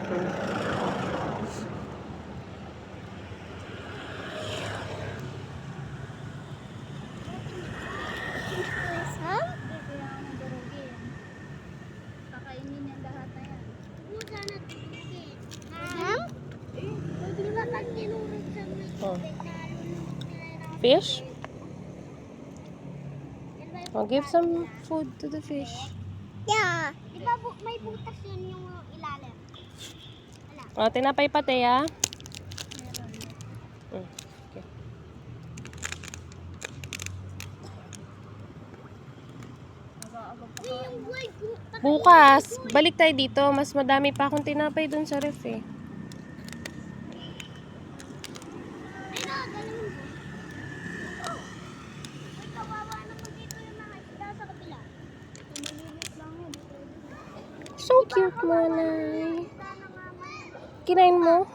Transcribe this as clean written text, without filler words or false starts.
Oh. Fish? Oh, give some food to the fish. Yeah. Di ba may butas yun yung ilalim? Wala. Oh, tinapay pa, Teya. Okay. Bukas, balik tayo dito. Mas madami pa akong tinapay dun sa ref eh. So cute, Manay. Kinain mo?